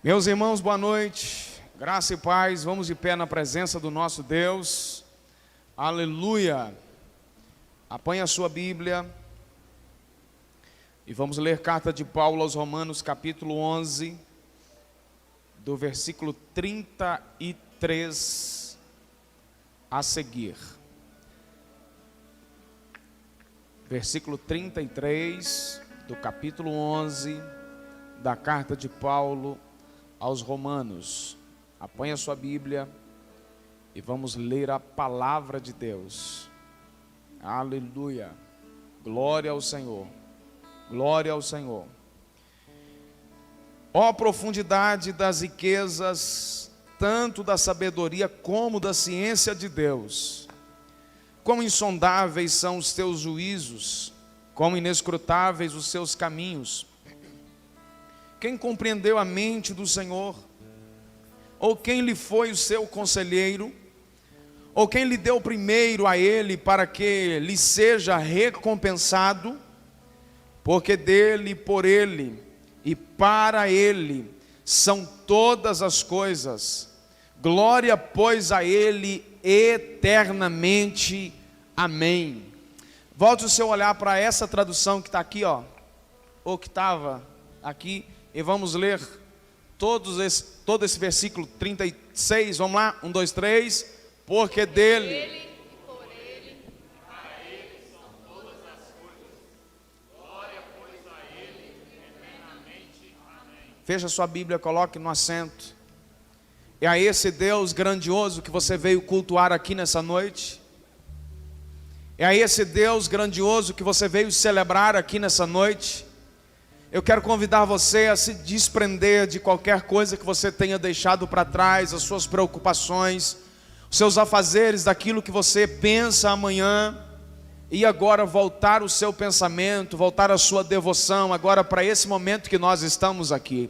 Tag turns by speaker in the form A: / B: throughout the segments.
A: Meus irmãos, boa noite, graça e paz, vamos de pé na presença do nosso Deus, aleluia. Apanhe a sua Bíblia e vamos ler carta de Paulo aos Romanos, capítulo 11, do versículo 33 a seguir. Versículo 33 do capítulo 11 da carta de Paulo aos Romanos. Apanhe a sua Bíblia e vamos ler a palavra de Deus. Aleluia. Glória ao Senhor. Glória ao Senhor. Ó profundidade das riquezas, tanto da sabedoria como da ciência de Deus. Quão insondáveis são os teus juízos, quão inescrutáveis os seus caminhos. Quem compreendeu a mente do Senhor? Ou quem lhe foi o seu conselheiro? Ou quem lhe deu primeiro a ele para que lhe seja recompensado? Porque dele, por ele e para ele são todas as coisas. Glória, pois, a ele eternamente. Amém. Volte o seu olhar para essa tradução que está aqui, ó, ou que estava aqui. E vamos ler todo esse versículo 36, vamos lá? 1, 2, 3. Porque dele,
B: e por ele, a ele são todas as coisas. Glória, pois, a ele, eternamente. Amém.
A: Feche a sua Bíblia, coloque no assento. É a esse Deus grandioso que você veio cultuar aqui nessa noite. É a esse Deus grandioso que você veio celebrar aqui nessa noite. Eu quero convidar você a se desprender de qualquer coisa que você tenha deixado para trás, as suas preocupações, os seus afazeres, daquilo que você pensa amanhã, e agora voltar o seu pensamento, voltar a sua devoção, agora para esse momento que nós estamos aqui.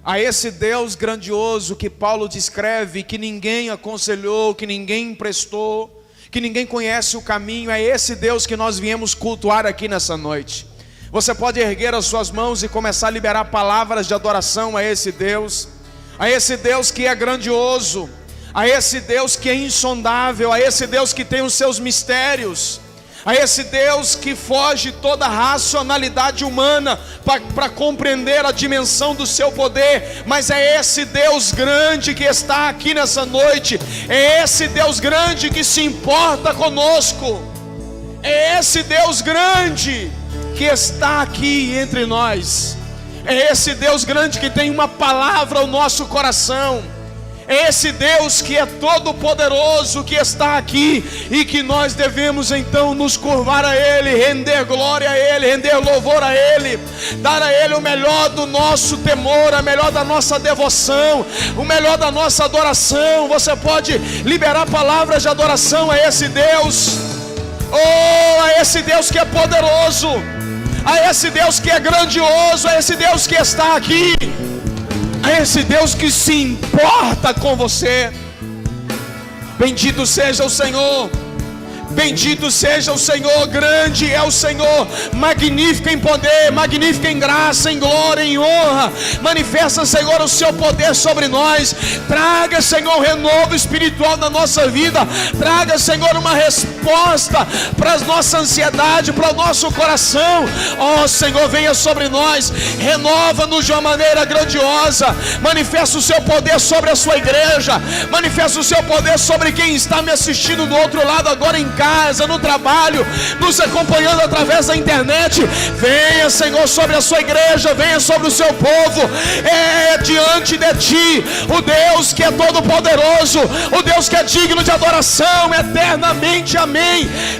A: A esse Deus grandioso que Paulo descreve, que ninguém aconselhou, que ninguém emprestou, que ninguém conhece o caminho, é esse Deus que nós viemos cultuar aqui nessa noite. Você pode erguer as suas mãos e começar a liberar palavras de adoração a esse Deus que é grandioso, a esse Deus que é insondável, a esse Deus que tem os seus mistérios, a esse Deus que foge toda a racionalidade humana para compreender a dimensão do seu poder. Mas é esse Deus grande que está aqui nessa noite, é esse Deus grande que se importa conosco, é esse Deus grande que está aqui entre nós, é esse Deus grande que tem uma palavra ao nosso coração, é esse Deus que é todo poderoso, que está aqui, e que nós devemos então nos curvar a Ele, render glória a Ele, render louvor a Ele, dar a Ele o melhor do nosso temor, a melhor da nossa devoção, o melhor da nossa adoração. Você pode liberar palavras de adoração a esse Deus, a esse Deus que é poderoso, a esse Deus que é grandioso, a esse Deus que está aqui, a esse Deus que se importa com você. Bendito seja o Senhor, bendito seja o Senhor. Grande é o Senhor, magnífico em poder, magnífico em graça, em glória, em honra. Manifesta, Senhor, o seu poder sobre nós. Traga, Senhor, renovo espiritual na nossa vida. Traga, Senhor, uma resposta para a nossa ansiedade, para o nosso coração. Ó Senhor, venha sobre nós, renova-nos de uma maneira grandiosa. Manifesta o seu poder sobre a sua igreja, manifesta o seu poder sobre quem está me assistindo do outro lado agora em casa, no trabalho, nos acompanhando através da internet. Venha, Senhor, sobre a sua igreja, venha sobre o seu povo. É diante de ti o Deus que é todo poderoso, o Deus que é digno de adoração eternamente. Amém.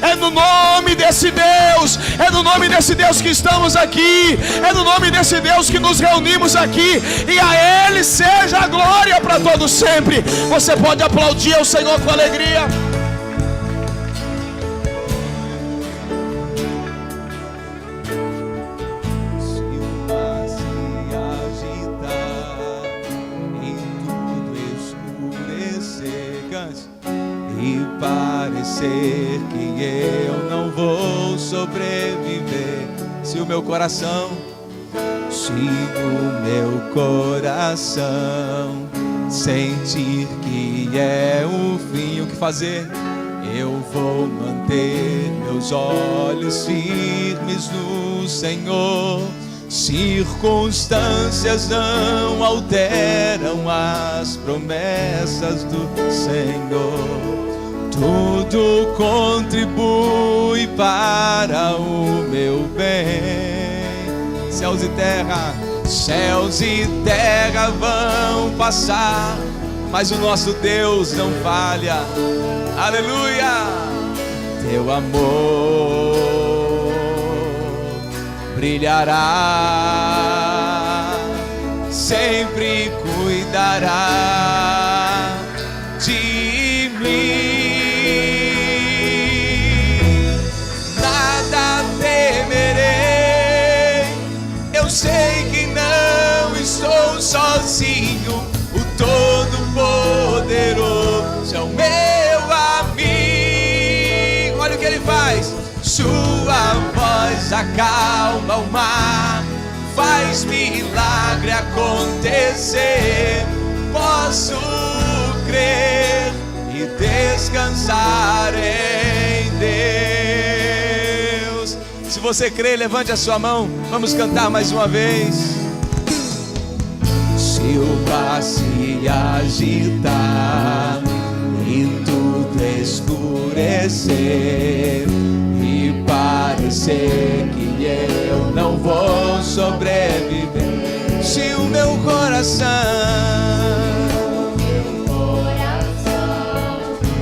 A: É no nome desse Deus, é no nome desse Deus que estamos aqui, é no nome desse Deus que nos reunimos aqui, e a Ele seja a glória para todos sempre. Você pode aplaudir ao Senhor com alegria.
C: Parecer que eu não vou sobreviver, se o meu coração Se o meu coração sentir que é o fim, o que fazer? Eu vou manter meus olhos firmes no Senhor. Circunstâncias não alteram as promessas do Senhor. Tudo contribui para o meu bem. Céus e terra vão passar, mas o nosso Deus não falha. Aleluia! Teu amor brilhará, sempre cuidará de mim. Nada temerei, eu sei que não estou sozinho. O Todo-Poderoso é o meu amigo. Olha o que ele faz. Sua voz acalma o mar, faz milagre acontecer. Posso crer e descansar em Deus. Se você crê, levante a sua mão. Vamos cantar mais uma vez. Se o mar se agitar e tudo escurecer e parecer que eu não vou sobreviver, se o meu coração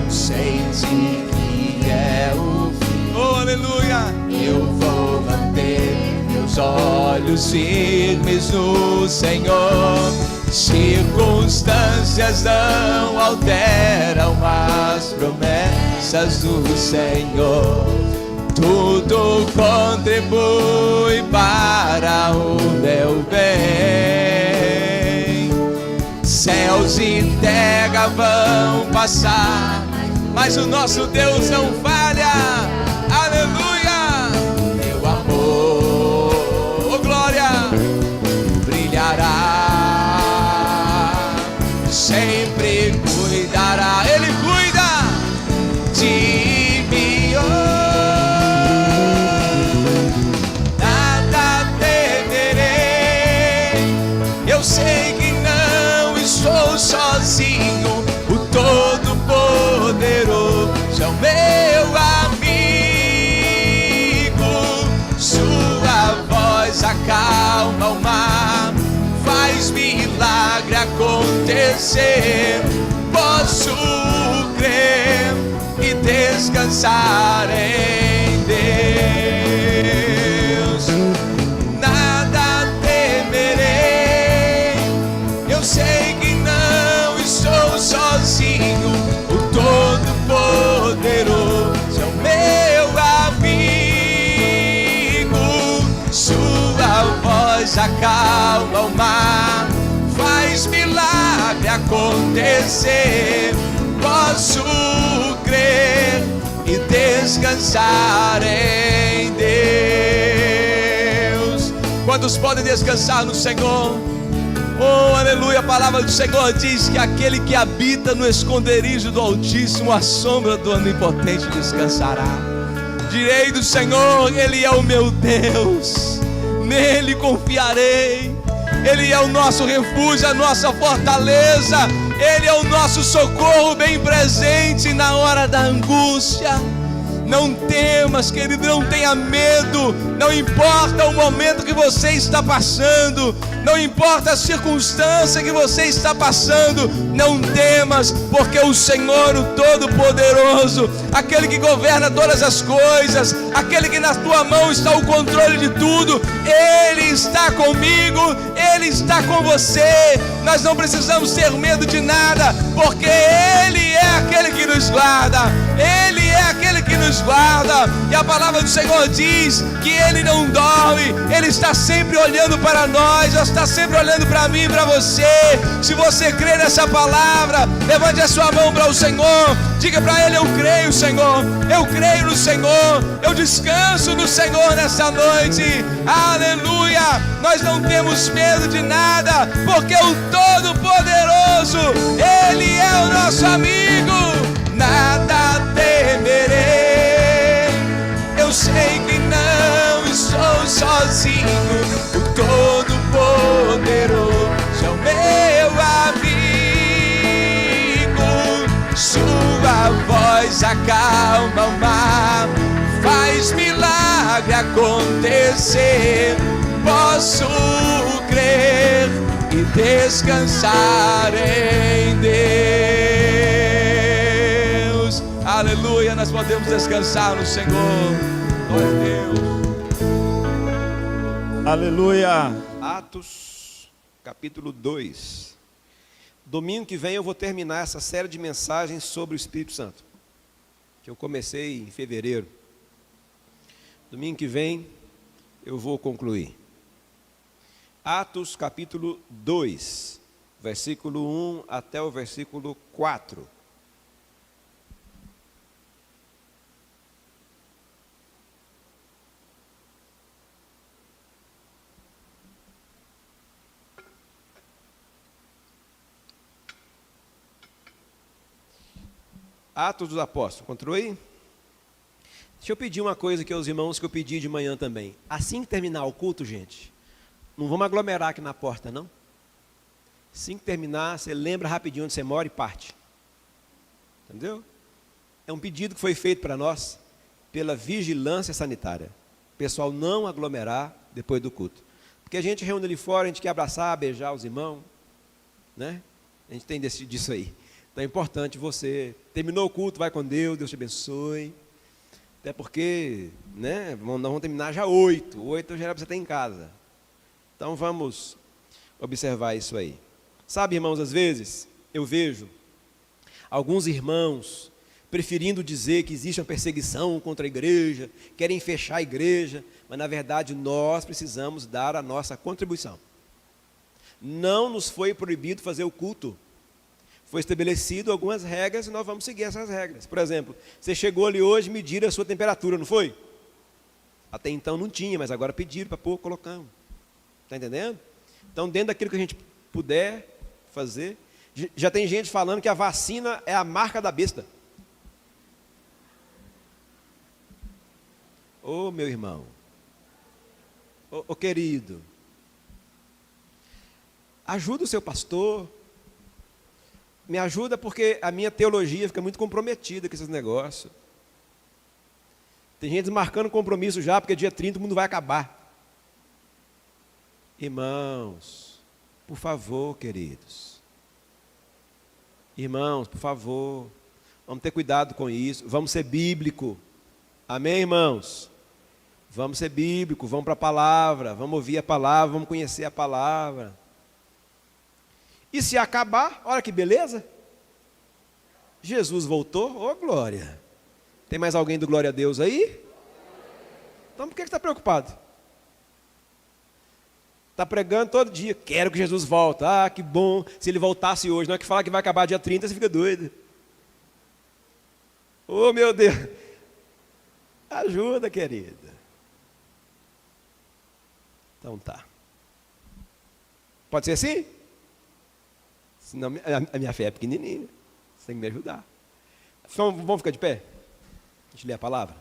C: sente que é o fim, oh aleluia, eu vou manter meus olhos firmes no Senhor. Circunstâncias não alteram as promessas do Senhor. Tudo contribui para o meu bem. Céus e terra vão passar, mas o nosso Deus não falha. Aleluia! Meu amor, oh glória, brilhará, sempre cuidará. Ele cuida de mim. Oh, nada temerei, eu sei que não estou sozinho. O Todo-Poderoso é o meu amigo. Sua voz acalma o mar, faz milagre acontecer. Posso crer e descansar em Deus. Nada temerei, eu sei que não estou sozinho. O Todo-Poderoso é o meu amigo. Sua voz acalma o mar, faz milagre acontecer. Posso crer e descansar em Deus. Quantos podem descansar no Senhor? Oh, aleluia, a palavra do Senhor diz que aquele que habita no esconderijo do Altíssimo, a sombra do Onipotente descansará. Direi do Senhor, Ele é o meu Deus, nele confiarei. Ele é o nosso refúgio, a nossa fortaleza. Ele é o nosso socorro bem presente na hora da angústia. Não temas, querido, não tenha medo. Não importa o momento que você está passando, não importa a circunstância que você está passando, não temas, porque o Senhor, o Todo-Poderoso, aquele que governa todas as coisas, aquele que na tua mão está o controle de tudo, Ele está comigo, Ele está com você. Nós não precisamos ter medo de nada, porque Ele é aquele que nos guarda. Ele é aquele que nos guarda. E a palavra do Senhor diz que Ele não dorme. Ele está sempre olhando para nós. Ele está sempre olhando para mim e para você. Se você crê nessa palavra, levante a sua mão para o Senhor. Diga para Ele: eu creio, Senhor. Eu creio no Senhor. Eu descanso no Senhor nessa noite. Aleluia. Nós não temos medo de nada, porque o Todo-Poderoso, Ele é o nosso amigo. Nada temerei, eu sei que não estou sozinho. O Todo-Poderoso é o meu amigo. Sua voz acalma o mar, faz milagre acontecer. Posso crer e descansar em Deus. Aleluia, nós podemos descansar no Senhor. Glória a Deus.
D: Aleluia. Atos, capítulo 2. Domingo que vem eu vou terminar essa série de mensagens sobre o Espírito Santo, que eu comecei em fevereiro. Domingo que vem eu vou concluir. Atos capítulo 2, versículo 1 até o versículo 4. Atos dos Apóstolos, encontrou aí? Deixa eu pedir uma coisa aqui aos irmãos que eu pedi de manhã também. Assim que terminar o culto, gente, não vamos aglomerar aqui na porta, não. Assim que terminar, você lembra rapidinho onde você mora e parte. Entendeu? É um pedido que foi feito para nós pela vigilância sanitária. O pessoal não aglomerar depois do culto. Porque a gente reúne ali fora, a gente quer abraçar, beijar os irmãos, né? A gente tem disso aí. Então é importante você, terminou o culto, vai com Deus, Deus te abençoe. Até porque, né, nós vamos terminar já 8 já era para você estar em casa. Então vamos observar isso aí. Sabe, irmãos, às vezes eu vejo alguns irmãos preferindo dizer que existe uma perseguição contra a igreja, querem fechar a igreja, mas na verdade nós precisamos dar a nossa contribuição. Não nos foi proibido fazer o culto. Foi estabelecido algumas regras e nós vamos seguir essas regras. Por exemplo, você chegou ali hoje e mediram a sua temperatura, não foi? Até então não tinha, mas agora pediram para pôr, colocamos. Está entendendo? Então, dentro daquilo que a gente puder fazer, já tem gente falando que a vacina é a marca da besta. Ô, meu irmão, ô querido, ajuda o seu pastor, me ajuda porque a minha teologia fica muito comprometida com esses negócios. Tem gente desmarcando compromisso já, porque dia 30 o mundo vai acabar. Irmãos, por favor, queridos. Irmãos, por favor, vamos ter cuidado com isso, vamos ser bíblico. Amém, irmãos? Vamos ser bíblico, vamos para a palavra, vamos ouvir a palavra, vamos conhecer a palavra. E se acabar, olha que beleza. Jesus voltou, ô glória. Tem mais alguém do glória a Deus aí? Então por que você está preocupado? Está pregando todo dia, quero que Jesus volte. Ah, que bom, se ele voltasse hoje. Não é que fala que vai acabar dia 30, você fica doido. Oh, meu Deus. Ajuda, querida. Então tá. Pode ser assim? Senão a minha fé é pequenininha. Você tem que me ajudar. Então, vamos ficar de pé? A gente lê a palavra.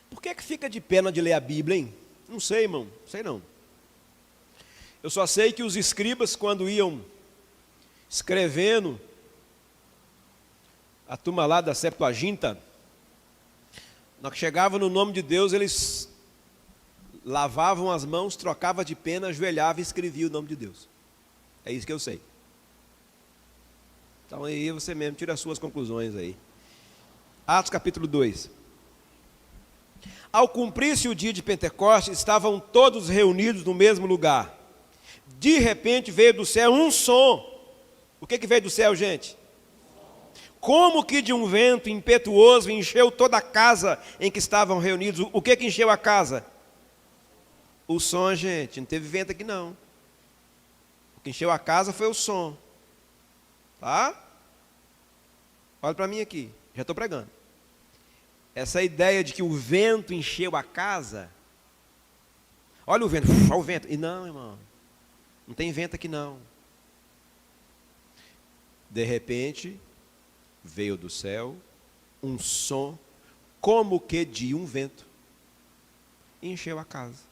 D: Por que fica de pé na de ler a Bíblia, hein? Não sei, irmão. Não sei não. Eu só sei que os escribas, quando iam escrevendo, a turma lá da Septuaginta, na que chegava no nome de Deus, eles lavavam as mãos, trocavam de pena, ajoelhavam e escreviam o nome de Deus. É isso que eu sei. Então aí você mesmo tira as suas conclusões aí. Atos capítulo 2. Ao cumprir-se o dia de Pentecostes, estavam todos reunidos no mesmo lugar. De repente veio do céu um som. O que veio do céu, gente? Como que de um vento impetuoso encheu toda a casa em que estavam reunidos. O que encheu a casa? O som, gente. Não teve vento aqui, não. O que encheu a casa foi o som. Tá? Olha para mim aqui. Já estou pregando. Essa ideia de que o vento encheu a casa. Olha o vento. Olha o vento. E não, irmão. Não tem vento aqui, não. De repente, veio do céu um som, como que de um vento, e encheu a casa.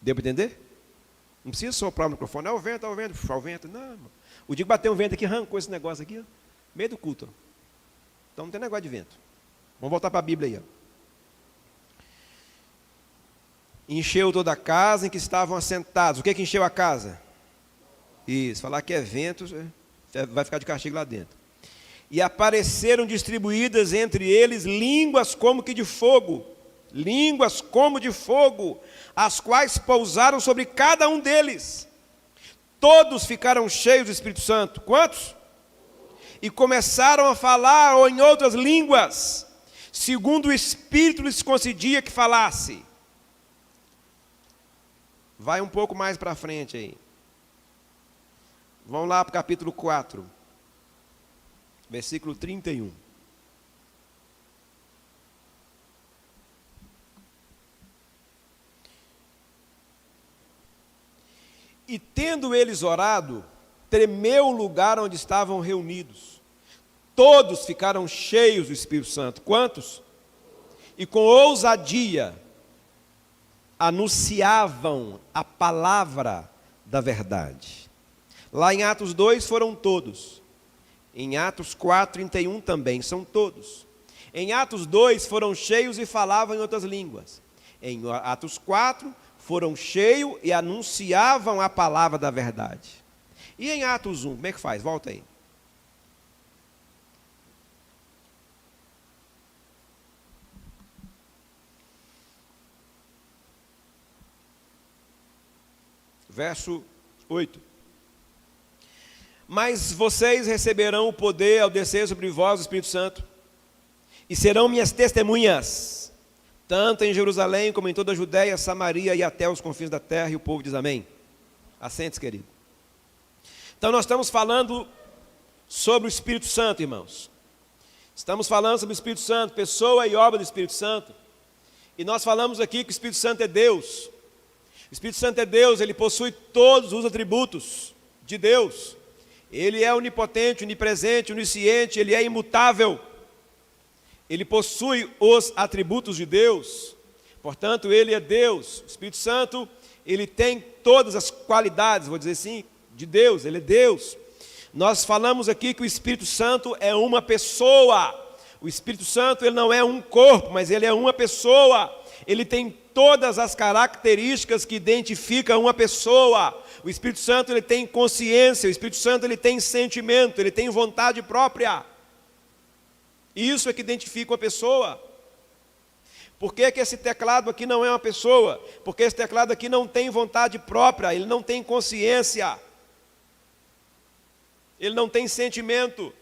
D: Deu para entender? Não precisa soprar o microfone. Olha o vento, olha o vento, olha o vento. Não, irmão. O dia que bateu um vento aqui, arrancou esse negócio aqui, ó, meio do culto. Ó. Então não tem negócio de vento. Vamos voltar para a Bíblia aí. Ó. Encheu toda a casa em que estavam assentados. O que encheu a casa? Isso, falar que é vento, vai ficar de castigo lá dentro. E apareceram distribuídas entre eles línguas como que de fogo. Línguas como de fogo, as quais pousaram sobre cada um deles. Todos ficaram cheios do Espírito Santo. Quantos? E começaram a falar ou em outras línguas, segundo o Espírito lhes concedia que falasse. Vai um pouco mais para frente aí. Vamos lá para o capítulo 4, versículo 31. E tendo eles orado, tremeu o lugar onde estavam reunidos. Todos ficaram cheios do Espírito Santo. Quantos? E com ousadia anunciavam a palavra da verdade. Lá em Atos 2 foram todos. Em Atos 4, 31 também são todos. Em Atos 2 foram cheios e falavam em outras línguas. Em Atos 4 foram cheios e anunciavam a palavra da verdade. E em Atos 1, como é que faz? Volta aí. Verso 8. Mas vocês receberão o poder ao descer sobre vós o Espírito Santo, e serão minhas testemunhas, tanto em Jerusalém como em toda a Judéia, Samaria e até os confins da terra. E o povo diz amém. Assente-se, querido. Então nós estamos falando sobre o Espírito Santo, irmãos. Estamos falando sobre o Espírito Santo, pessoa e obra do Espírito Santo. E nós falamos aqui que o Espírito Santo é Deus. O Espírito Santo é Deus, ele possui todos os atributos de Deus. Ele é onipotente, onipresente, onisciente, ele é imutável. Ele possui os atributos de Deus. Portanto, ele é Deus. O Espírito Santo, ele tem todas as qualidades, vou dizer assim, de Deus, ele é Deus. Nós falamos aqui que o Espírito Santo é uma pessoa. O Espírito Santo, ele não é um corpo, mas ele é uma pessoa. Ele tem todas as características que identificam uma pessoa. O Espírito Santo, ele tem consciência, o Espírito Santo, ele tem sentimento, ele tem vontade própria. Isso é que identifica uma pessoa. Por que esse teclado aqui não é uma pessoa? Porque esse teclado aqui não tem vontade própria, ele não tem consciência. Ele não tem sentimento.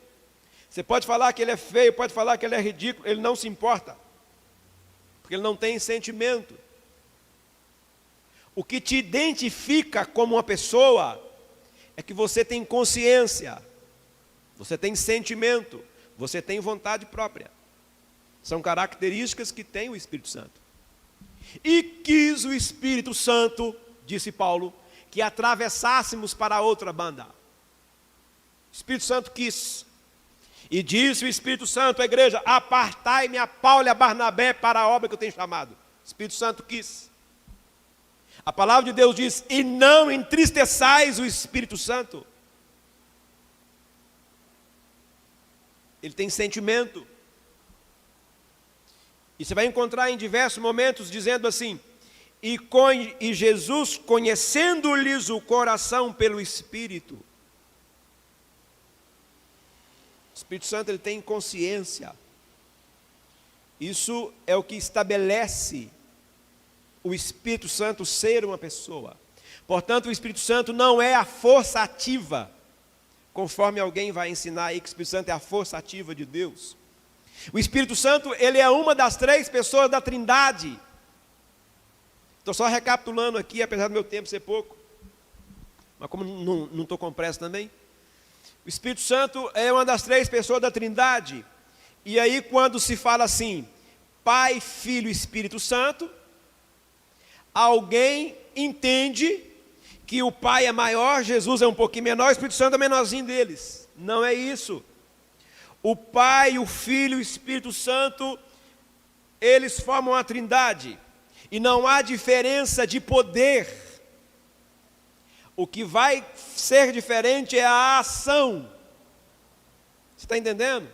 D: Você pode falar que ele é feio, pode falar que ele é ridículo, ele não se importa. Porque ele não tem sentimento. O que te identifica como uma pessoa é que você tem consciência, você tem sentimento, você tem vontade própria. São características que tem o Espírito Santo. E quis o Espírito Santo, disse Paulo, que atravessássemos para a outra banda. O Espírito Santo quis. E disse o Espírito Santo à igreja: apartai-me a Paulo e a Barnabé para a obra que eu tenho chamado. O Espírito Santo quis. A palavra de Deus diz: e não entristeçais o Espírito Santo. Ele tem sentimento. E você vai encontrar em diversos momentos dizendo assim: e Jesus, conhecendo-lhes o coração pelo Espírito. O Espírito Santo, ele tem consciência. Isso é o que estabelece o Espírito Santo ser uma pessoa. Portanto, o Espírito Santo não é a força ativa, conforme alguém vai ensinar aí que o Espírito Santo é a força ativa de Deus. O Espírito Santo, ele é uma das 3 pessoas da Trindade. Estou só recapitulando aqui, apesar do meu tempo ser pouco. Mas como não estou com pressa também. O Espírito Santo é uma das 3 pessoas da Trindade. E aí quando se fala assim, Pai, Filho e Espírito Santo, alguém entende que o Pai é maior, Jesus é um pouquinho menor, o Espírito Santo é menorzinho deles. Não é isso. O Pai, o Filho e o Espírito Santo, eles formam a Trindade. E não há diferença de poder. O que vai ser diferente é a ação. Você está entendendo?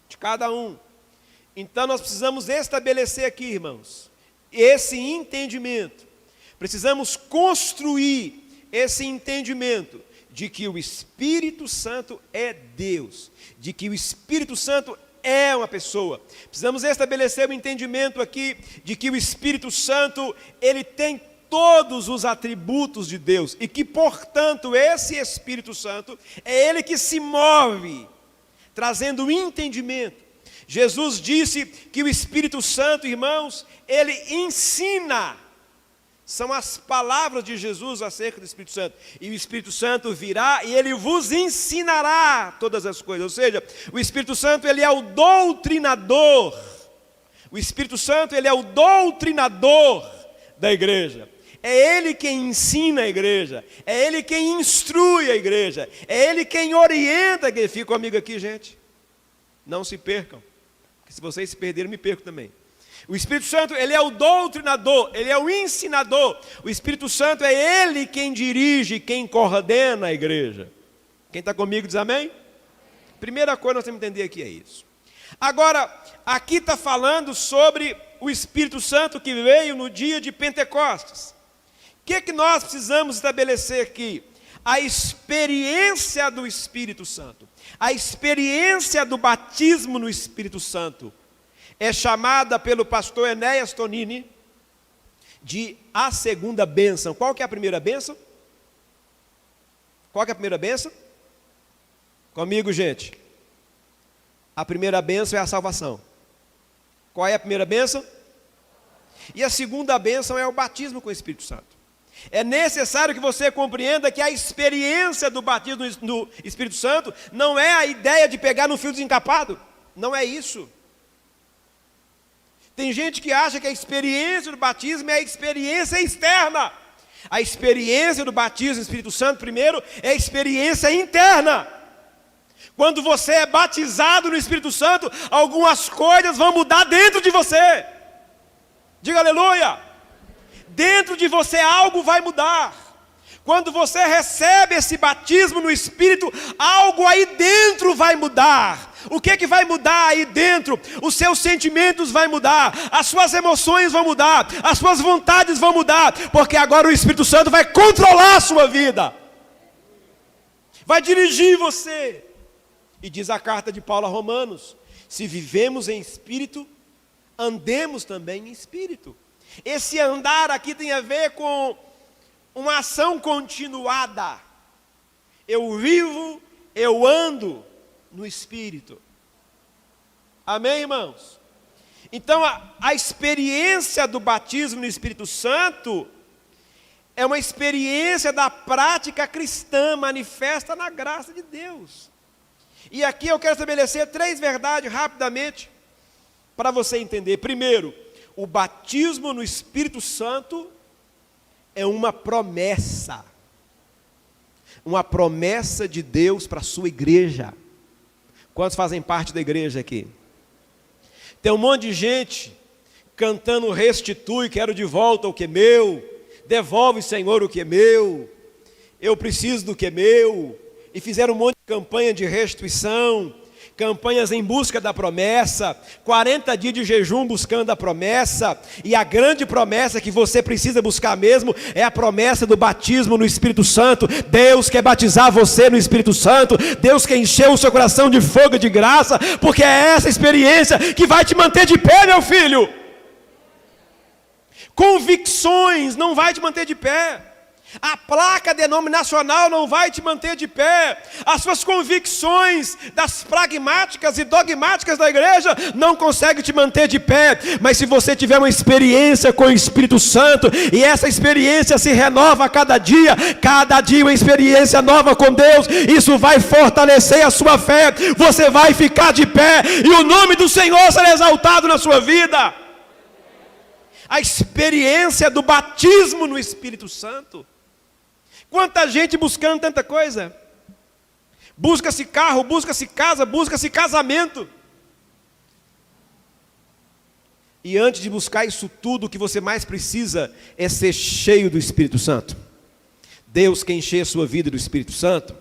D: De cada um. Então nós precisamos estabelecer aqui, irmãos, esse entendimento. Precisamos construir esse entendimento de que o Espírito Santo é Deus, de que o Espírito Santo é uma pessoa. Precisamos estabelecer o entendimento aqui de que o Espírito Santo, ele tem todos os atributos de Deus e que, portanto, esse Espírito Santo é ele que se move, trazendo entendimento. Jesus disse que o Espírito Santo, irmãos, ele ensina. São as palavras de Jesus acerca do Espírito Santo. E o Espírito Santo virá e ele vos ensinará todas as coisas. Ou seja, o Espírito Santo, ele é o doutrinador. O Espírito Santo, ele é o doutrinador da igreja. É ele quem ensina a igreja. É ele quem instrui a igreja. É ele quem orienta a igreja. Fica comigo aqui, gente. Não se percam. Porque se vocês se perderem, me perco também. O Espírito Santo, ele é o doutrinador, ele é o ensinador. O Espírito Santo é ele quem dirige, quem coordena a igreja. Quem está comigo diz amém? Primeira coisa que nós temos que entender aqui é isso. Agora, aqui está falando sobre o Espírito Santo que veio no dia de Pentecostes. O que nós precisamos estabelecer aqui? A experiência do Espírito Santo. A experiência do batismo no Espírito Santo é chamada pelo pastor Enéas Tonini de a segunda bênção. Qual que é a primeira bênção? Qual que é a primeira bênção? Comigo, gente. A primeira bênção é a salvação. Qual é a primeira bênção? E a segunda bênção é o batismo com o Espírito Santo. É necessário que você compreenda que a experiência do batismo no Espírito Santo não é a ideia de pegar no fio desencapado. Não é isso. Tem gente que acha que a experiência do batismo é a experiência externa. A experiência do batismo no Espírito Santo, primeiro, é a experiência interna. Quando você é batizado no Espírito Santo, algumas coisas vão mudar dentro de você. Diga aleluia. Dentro de você algo vai mudar. Quando você recebe esse batismo no Espírito, algo aí dentro vai mudar. O que vai mudar aí dentro? Os seus sentimentos vão mudar, as suas emoções vão mudar, as suas vontades vão mudar, porque agora o Espírito Santo vai controlar a sua vida, vai dirigir você. E diz a carta de Paulo a Romanos: se vivemos em Espírito, andemos também em Espírito. Esse andar aqui tem a ver com uma ação continuada. Eu vivo, eu ando no Espírito. Amém, irmãos? Então a experiência do batismo no Espírito Santo é uma experiência da prática cristã manifesta na graça de Deus. E aqui eu quero estabelecer 3 verdades rapidamente para você entender. Primeiro, o batismo no Espírito Santo é uma promessa de Deus para a sua igreja. Quantos fazem parte da igreja aqui? Tem um monte de gente cantando restitui, quero de volta o que é meu, devolve, Senhor, o que é meu, eu preciso do que é meu, e fizeram um monte de campanha de restituição, campanhas em busca da promessa, 40 dias de jejum buscando a promessa, e a grande promessa que você precisa buscar mesmo é a promessa do batismo no Espírito Santo. Deus quer batizar você no Espírito Santo, Deus quer encher o seu coração de fogo e de graça, porque é essa experiência que vai te manter de pé, meu filho. Convicções não vai te manter de pé. A placa denominacional não vai te manter de pé. As suas convicções das pragmáticas e dogmáticas da igreja não conseguem te manter de pé. Mas se você tiver uma experiência com o Espírito Santo, e essa experiência se renova a cada dia uma experiência nova com Deus, isso vai fortalecer a sua fé. Você vai ficar de pé e o nome do Senhor será exaltado na sua vida. A experiência do batismo no Espírito Santo. Quanta gente buscando tanta coisa. Busca-se carro, busca-se casa, busca-se casamento. E antes de buscar isso tudo, o que você mais precisa é ser cheio do Espírito Santo. Deus quer encher a sua vida do Espírito Santo.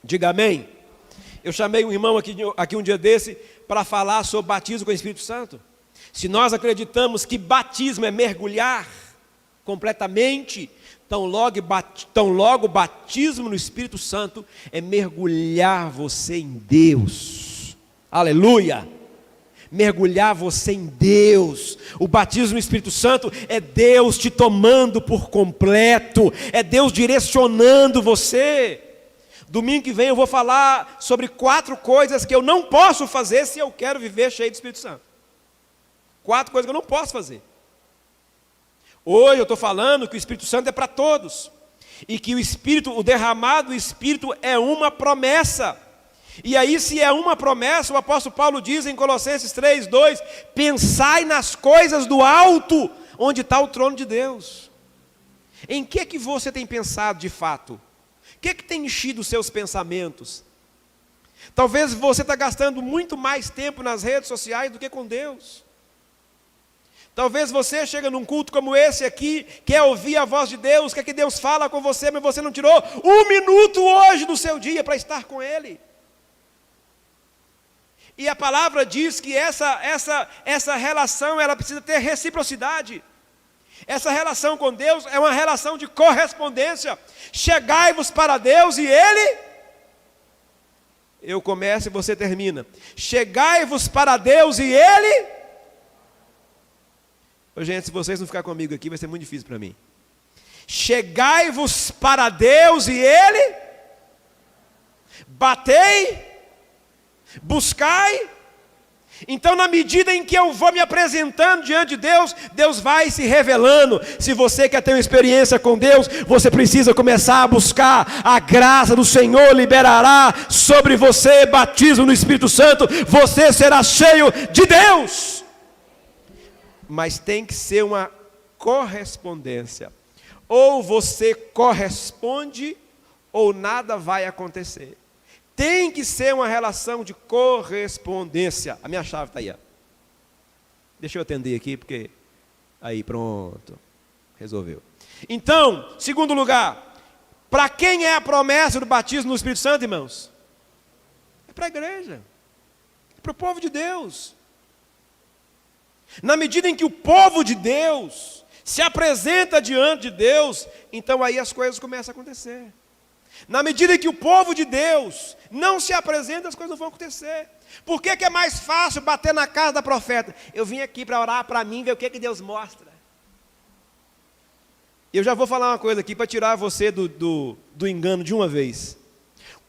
D: Diga amém. Eu chamei um irmão aqui um dia desse para falar sobre batismo com o Espírito Santo. Se nós acreditamos que batismo é mergulhar completamente, tão logo batismo no Espírito Santo é mergulhar você em Deus. Aleluia! Mergulhar você em Deus. O batismo no Espírito Santo é Deus te tomando por completo, é Deus direcionando você. Domingo que vem eu vou falar sobre 4 coisas que eu não posso fazer se eu quero viver cheio do Espírito Santo. 4 coisas que eu não posso fazer. Hoje eu estou falando que o Espírito Santo é para todos, e que o derramado do Espírito é uma promessa. E aí, se é uma promessa, o apóstolo Paulo diz em Colossenses 3:2: pensai nas coisas do alto, onde está o trono de Deus. Em que você tem pensado de fato? O que tem enchido os seus pensamentos? Talvez você está gastando muito mais tempo nas redes sociais do que com Deus. Talvez você chega num culto como esse aqui, quer ouvir a voz de Deus, quer que Deus fala com você, mas você não tirou 1 minuto hoje do seu dia para estar com Ele. E a palavra diz que essa relação, ela precisa ter reciprocidade. Essa relação com Deus é uma relação de correspondência. Chegai-vos para Deus e Ele... Eu começo e você termina. Chegai-vos para Deus e Ele... Gente, se vocês não ficarem comigo aqui, vai ser muito difícil para mim. Chegai-vos para Deus e Ele... Batei... Buscai... Então, na medida em que eu vou me apresentando diante de Deus, Deus vai se revelando. Se você quer ter uma experiência com Deus, você precisa começar a buscar. A graça do Senhor liberará sobre você batismo no Espírito Santo. Você será cheio de Deus. Mas tem que ser uma correspondência. Ou você corresponde, ou nada vai acontecer. Tem que ser uma relação de correspondência. A minha chave está aí, ó. Deixa eu atender aqui, porque... Aí, pronto. Resolveu. Então, segundo lugar, para quem é a promessa do batismo no Espírito Santo, irmãos? É para a igreja. É para o povo de Deus. Na medida em que o povo de Deus se apresenta diante de Deus, então aí as coisas começam a acontecer. Na medida em que o povo de Deus não se apresenta, as coisas não vão acontecer. Por que é mais fácil bater na casa da profeta? Eu vim aqui para orar para mim, ver o que Deus mostra. Eu já vou falar uma coisa aqui para tirar você do engano de uma vez.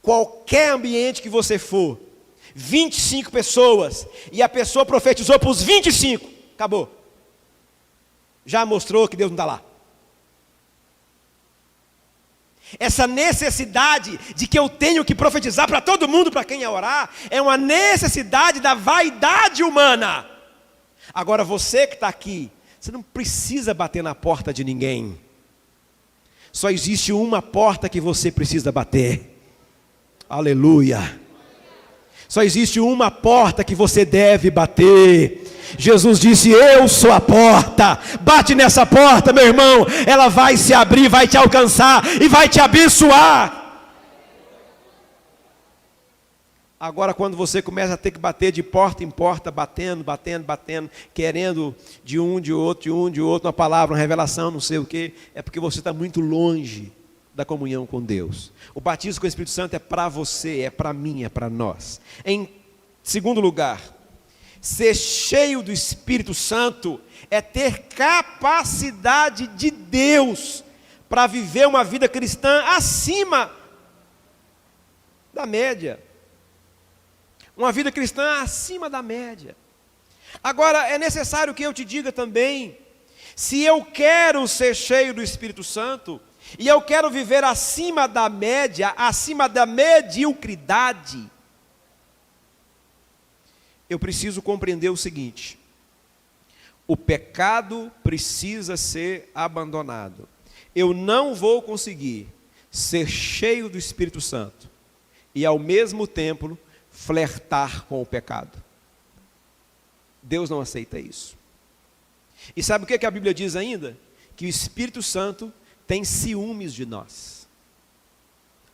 D: Qualquer ambiente que você for, 25 pessoas, e a pessoa profetizou para os 25, acabou. Já mostrou que Deus não está lá. Essa necessidade de que eu tenho que profetizar para todo mundo, para quem é orar, é uma necessidade da vaidade humana. Agora você que está aqui, você não precisa bater na porta de ninguém. Só existe uma porta que você precisa bater. Aleluia. Só existe uma porta que você deve bater. Jesus disse: eu sou a porta. Bate nessa porta, meu irmão. Ela vai se abrir, vai te alcançar e vai te abençoar. Agora, quando você começa a ter que bater de porta em porta, batendo, querendo de um, de outro, uma palavra, uma revelação, não sei o quê, é porque você está muito longe da comunhão com Deus. O batismo com o Espírito Santo é para você, é para mim, é para nós. Em segundo lugar, ser cheio do Espírito Santo é ter capacidade de Deus para viver uma vida cristã acima da média. Uma vida cristã acima da média. Agora, é necessário que eu te diga também, se eu quero ser cheio do Espírito Santo, e eu quero viver acima da média, acima da mediocridade, eu preciso compreender o seguinte: o pecado precisa ser abandonado. Eu não vou conseguir ser cheio do Espírito Santo e ao mesmo tempo flertar com o pecado. Deus não aceita isso. E sabe o que a Bíblia diz ainda? Que o Espírito Santo tem ciúmes de nós.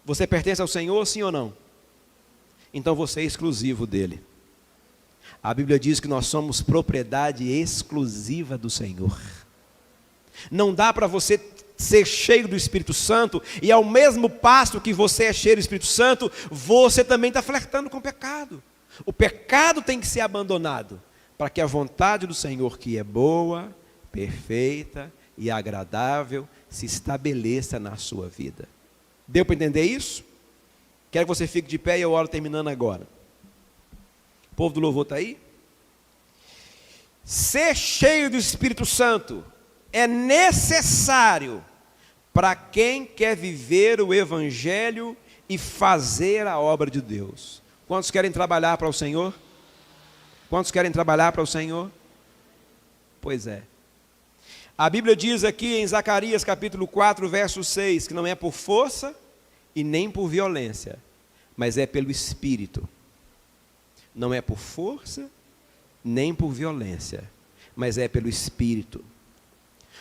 D: Você pertence ao Senhor, sim ou não? Então você é exclusivo dele. A Bíblia diz que nós somos propriedade exclusiva do Senhor. Não dá para você ser cheio do Espírito Santo e ao mesmo passo que você é cheio do Espírito Santo, você também está flertando com o pecado. O pecado tem que ser abandonado para que a vontade do Senhor, que é boa, perfeita e agradável, se estabeleça na sua vida. Deu para entender isso? Quero que você fique de pé e eu oro terminando agora. O povo do louvor está aí? Ser cheio do Espírito Santo é necessário para quem quer viver o Evangelho e fazer a obra de Deus. Quantos querem trabalhar para o Senhor? Quantos querem trabalhar para o Senhor? Pois é. A Bíblia diz aqui em Zacarias capítulo 4, verso 6, que não é por força e nem por violência, mas é pelo Espírito. Não é por força nem por violência, mas é pelo Espírito.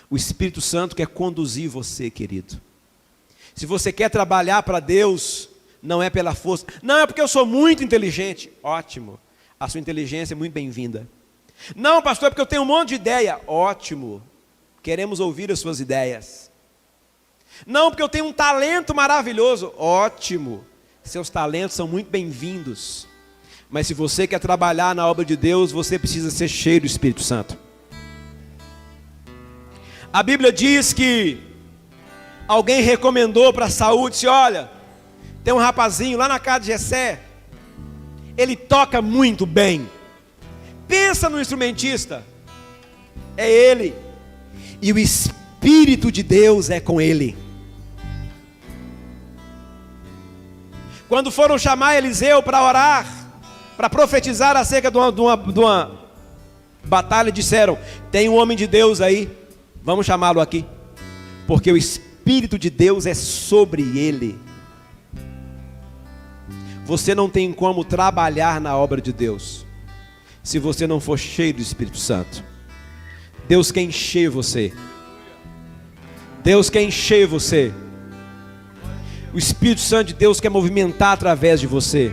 D: O Espírito Santo quer conduzir você, querido. Se você quer trabalhar para Deus, não é pela força. Não, é porque eu sou muito inteligente. Ótimo. A sua inteligência é muito bem-vinda. Não, pastor, é porque eu tenho um monte de ideia. Ótimo. Queremos ouvir as suas ideias. Não, porque eu tenho um talento maravilhoso. Ótimo. Seus talentos são muito bem-vindos. Mas se você quer trabalhar na obra de Deus, você precisa ser cheio do Espírito Santo. A Bíblia diz que alguém recomendou para Saúl, disse: olha, tem um rapazinho lá na casa de Jessé, ele toca muito bem. Pensa no instrumentista, é ele, e o Espírito de Deus é com ele. Quando foram chamar Eliseu para orar, para profetizar acerca de uma batalha, disseram: tem um homem de Deus aí, vamos chamá-lo aqui, porque o Espírito de Deus é sobre ele. Você não tem como trabalhar na obra de Deus se você não for cheio do Espírito Santo. Deus quer encher você. Deus quer encher você. O Espírito Santo de Deus quer movimentar através de você.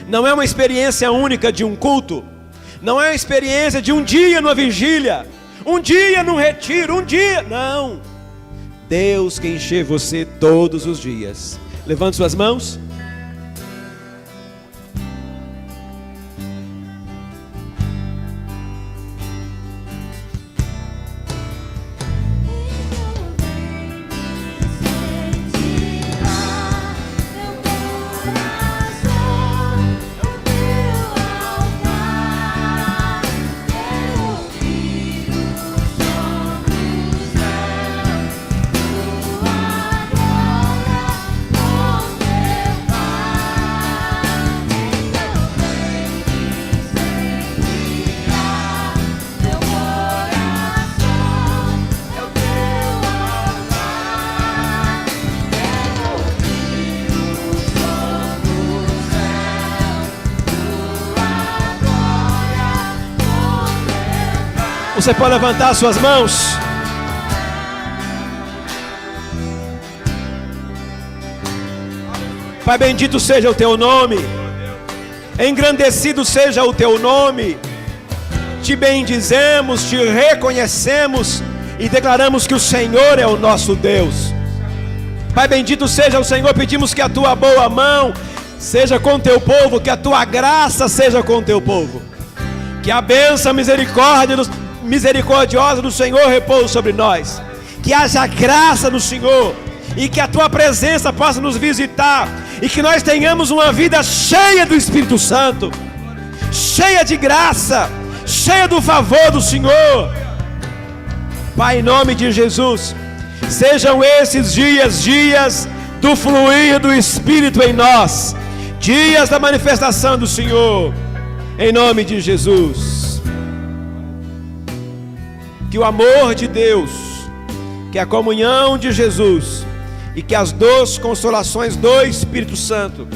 D: Não é uma experiência única de um culto. Não é uma experiência de um dia numa vigília, um dia num retiro, um dia. Não. Deus quer encher você todos os dias. Levante suas mãos. Você pode levantar suas mãos. Pai, bendito seja o teu nome. engrandecido seja o teu nome. Te bendizemos, te reconhecemos e declaramos que o Senhor é o nosso Deus. Pai, bendito seja o Senhor. Pedimos que a tua boa mão seja com teu povo, que a tua graça seja com teu povo, que a bênção misericordiosa do Senhor repouse sobre nós, que haja graça no Senhor e que a tua presença possa nos visitar e que nós tenhamos uma vida cheia do Espírito Santo, cheia de graça, cheia do favor do Senhor. Pai, em nome de Jesus, sejam esses dias do fluir do Espírito em nós, dias da manifestação do Senhor, em nome de Jesus. Que o amor de Deus, que a comunhão de Jesus e que as doces consolações do Espírito Santo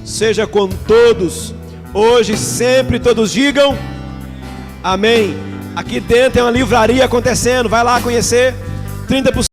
D: seja com todos, hoje e sempre. Todos digam amém. Aqui dentro tem uma livraria acontecendo, vai lá conhecer. 30%